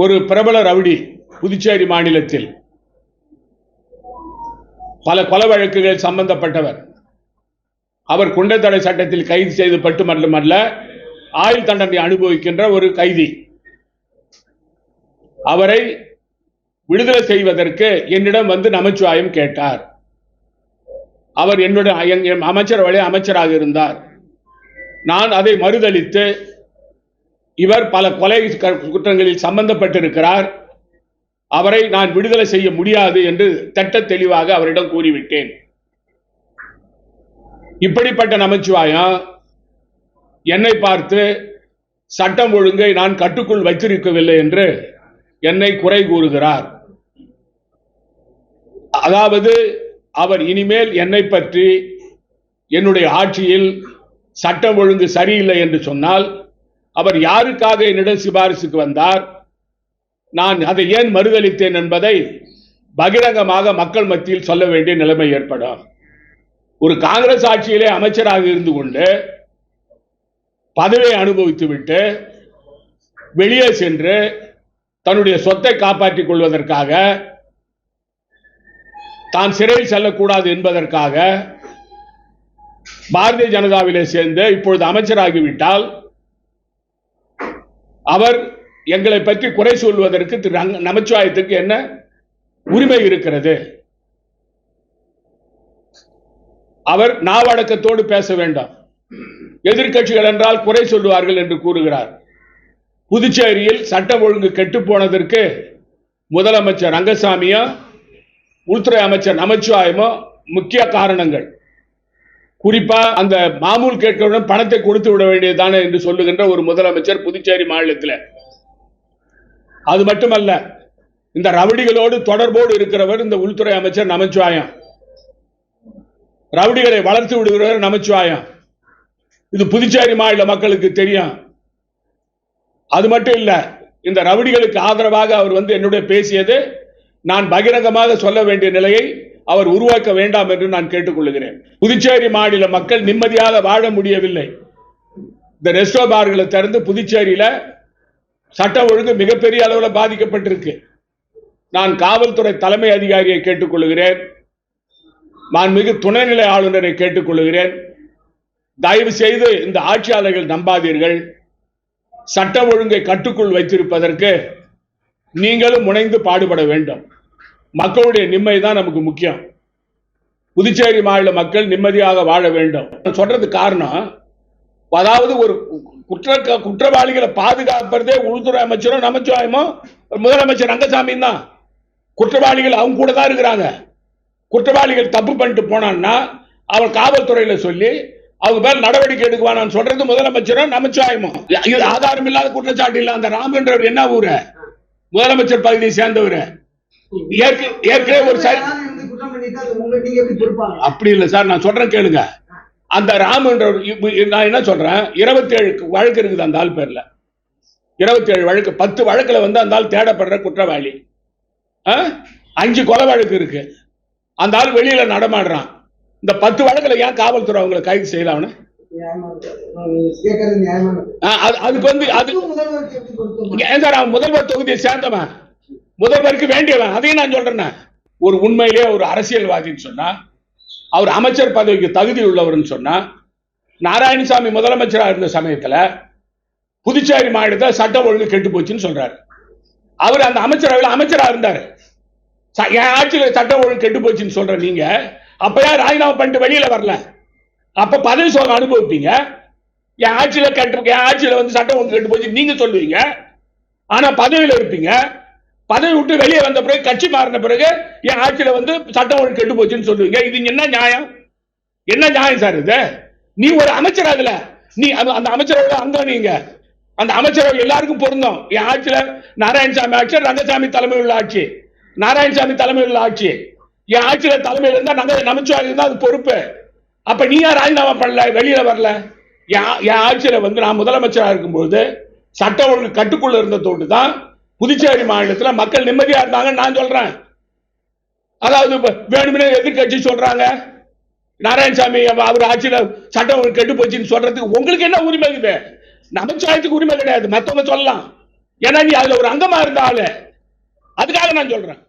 ஒரு பிரபல ரவுடி புதுச்சேரி மாநிலத்தில் பல கொலை வழக்குகள் சம்பந்தப்பட்டவர். அவர் குண்டத்தடை சட்டத்தில் கைது செய்யப்பட்டு மட்டுமல்ல, ஆயுள் தண்டனை அனுபவிக்கின்ற ஒரு கைதி. அவரை விடுதலை செய்வதற்கு என்னிடம் வந்து நமச்சிவாயம் கேட்டார். அவர் என்னுடைய அமைச்சரவையில் அமைச்சராக இருந்தார். நான் அதை மறுதளித்து, இவர் பல கொலை குற்றங்களில் சம்பந்தப்பட்டிருக்கிறார், அவரை நான் விடுதலை செய்ய முடியாது என்று திட்ட தெளிவாக அவரிடம் கூறிவிட்டேன். இப்படிப்பட்ட நமச்சிவாயம் என்னை பார்த்து சட்டம் ஒழுங்கை நான் கட்டுக்குள் வைத்திருக்கவில்லை என்று என்னை குறை கூறுகிறார். அதாவது அவர் இனிமேல் என்னை பற்றி என்னுடைய ஆட்சியில் சட்டம் ஒழுங்கு சரியில்லை என்று சொன்னால் அவர் யாருக்காக என்னிடம் சிபாரிசுக்கு வந்தார், நான் அதை ஏன் மறுதளித்தேன் என்பதை பகிரங்கமாக மக்கள் மத்தியில் சொல்ல வேண்டிய நிலைமை ஏற்படும். ஒரு காங்கிரஸ் ஆட்சியிலே அமைச்சராக இருந்து கொண்டு பதவியை அனுபவித்துவிட்டு வெளியே சென்று தன்னுடைய சொத்தை காப்பாற்றிக் கொள்வதற்காக, தான் சிறையில் செல்லக்கூடாது என்பதற்காக பாரதிய ஜனதாவிலே சேர்ந்து இப்பொழுது அமைச்சராகிவிட்டால் அவர் எங்களை பற்றி குறை சொல்வதற்கு திரு நமச்சிவாயத்துக்கு என்ன உரிமை இருக்கிறது? அவர் நாவடக்கத்தோடு பேச வேண்டாம். எதிர்க்கட்சிகள் என்றால் குறை சொல்லுவார்கள் என்று கூறுகிறார். புதுச்சேரியில் சட்டம் ஒழுங்கு கெட்டு போனதற்கு முதலமைச்சர் ரங்கசாமியோ உள்துறை அமைச்சர் நமச்சிவாயமோ முக்கிய காரணங்கள். குறிப்பா அந்த மாமூல் கேட்கவுடன் பணத்தை கொடுத்து விட வேண்டியதானே என்று சொல்லுகின்ற ஒரு முதலமைச்சர் புதுச்சேரி மாநிலத்தில். அது மட்டுமல்ல, இந்த ரவுடிகளோடு தொடர்போடு இருக்கிறவர் இந்த உள்துறை அமைச்சர் நமச்சிவாயம். ரவுடிகளை வளர்த்து விடுகிறவர் நமச்சிவாயம். இது புதுச்சேரி மாநில மக்களுக்கு தெரியும். அது மட்டும் இல்ல, இந்த ரவுடிகளுக்கு ஆதரவாக அவர் வந்து என்னுடைய பேசியது நான் பகிரங்கமாக சொல்ல வேண்டிய நிலையை அவர் உருவாக்க வேண்டாம் என்று நான் கேட்டுக்கொள்கிறேன். புதுச்சேரி மாநில மக்கள் நிம்மதியாக வாழ முடியவில்லை. இந்த ரெஸ்டோ பார்களை திறந்து புதுச்சேரியில சட்ட ஒழுங்கு மிகப்பெரிய அளவில் பாதிக்கப்பட்டிருக்கு. நான் காவல்துறை தலைமை அதிகாரியை கேட்டுக்கொள்கிறேன், மாண்புமிகு துணைநிலை ஆளுநரை கேட்டுக்கொள்கிறேன், தயவு செய்து இந்த ஆட்சியாளர்கள் நம்பாதீர்கள். சட்ட ஒழுங்கை கட்டுக்குள் வைத்திருப்பதற்கு நீங்களும் முனைந்து பாடுபட வேண்டும். மக்களுடைய நிம்மதி தான் நமக்கு முக்கியம். புதுச்சேரி மாநில மக்கள் நிம்மதியாக வாழ வேண்டும் சொல்றது காரணம். அதாவது ஒரு குற்றவாளிகளை பாதுகாப்பதே உள்துறை அமைச்சரும் நமச்சிவாயமோ முதலமைச்சர் ரங்கசாமியும் தான். குற்றவாளிகள் அவங்க கூட தான் இருக்கிறாங்க. குற்றவாளிகள் தப்பு பண்ணிட்டு போனான்னா அவர் காவல்துறையில சொல்லி அவங்க பேர் நடவடிக்கை எடுக்குவான்னு சொல்றது முதலமைச்சரும் நமச்சிவாயமோ. இது ஆதாரம் இல்லாத குற்றச்சாட்டு இல்ல. அந்த ராம் என்றவர் என்ன ஊரு? முதலமைச்சர் பகுதியை சேர்ந்தவர். ஏற்கனவே ஒரு அப்படி இல்லை சார், நான் சொல்றேன் கேளுங்க. அந்த ராம் என்றவர், நான் என்ன சொல்றேன், 27 வழக்கு இருக்குது அந்த ஆள் பேர்ல. 27 வழக்கு, 10 வழக்குல வந்து அந்த ஆள் தேடப்படுற குற்றவாளி. 5 கொலை வழக்கு இருக்கு. அந்த ஆள் வெளியில நடமாடுறான். இந்த 10 வழக்குல ஏன் காவல்துறை அவங்களை கைது செய்யலாம்? அதுக்கு வந்து முதல்வர் தொகுதியை சேர்ந்தவன், முதல்வருக்கு வேண்டியவன். அதையும் நான் சொல்றேன். ஒரு உண்மையிலே ஒரு அரசியல்வாதின்னு சொன்னா, அவர் அமைச்சர் பதவிக்கு தகுதி உள்ளவர்னு சொன்னா, நாராயணசாமி முதலமைச்சராக இருந்த சமயத்துல புதுச்சேரி மாநிலத்தில் சட்டம் ஒழுங்கு கெட்டு போச்சுன்னு சொல்றாரு. அவர் அந்த அமைச்சரவையில் அமைச்சராக இருந்தாரு. என் ஆட்சியில் சட்டம் ஒழுங்கு கெட்டு போச்சுன்னு சொல்ற நீங்க அப்ப ராஜினாமா பண்ணிட்டு வெளியில வரல? அப்ப பதவி சோகம் அனுபவிப்பீங்க. என் ஆட்சியில வந்து சட்டம் ஒழுங்கு கெட்டு போச்சு நீங்க சொல்லுவீங்க. ஆனா பதவியில இருப்பீங்க. பதவி விட்டு வெளியே வந்த பிறகு, கட்சி மாறின பிறகு என் ஆட்சியில வந்து சட்டம் ஒழுங்கு கெட்டு போச்சுன்னு சொல்லுவீங்க. இது என்ன நியாயம்? என்ன நியாயம் சார் இது? நீ ஒரு அமைச்சர், அதுல நீ அந்த அமைச்சரவை அங்க நீங்க அந்த அமைச்சரவை எல்லாருக்கும் பொருந்தும். என் ஆட்சியில நாராயணசாமி ஆட்சி, ரங்கசாமி தலைமையில் உள்ள ஆட்சி, நாராயணசாமி தலைமையில் உள்ள ஆட்சி, என் ஆட்சியில தலைமையில் இருந்தா நமச்சிவாயம் இருந்தா அது பொறுப்பு. அப்ப நீ யார் ராஜினாமா பண்ணல, வெளியில வரல? என் ஆட்சியில வந்து நான் முதலமைச்சராக இருக்கும்போது சட்ட ஒழுங்கு கட்டுக்குள்ள இருந்த தோட்டு தான் புதுச்சேரி மாநிலத்தில் மக்கள் நிம்மதியா இருந்தாங்க நான் சொல்றேன். அதாவது வேணும்னே எதிர்கட்சி சொல்றாங்க நாராயணசாமி அவர் ஆட்சியில சட்டம் ஒழுங்கு கெட்டு போச்சுன்னு சொல்றதுக்கு உங்களுக்கு என்ன உரிமை இருக்குது? நமச்சிவாயத்துக்கு உரிமை கிடையாது. மற்றவங்க சொல்லலாம். ஏன்னா நீ அதுல ஒரு அங்கமா இருந்தால அதுக்காக நான் சொல்றேன்.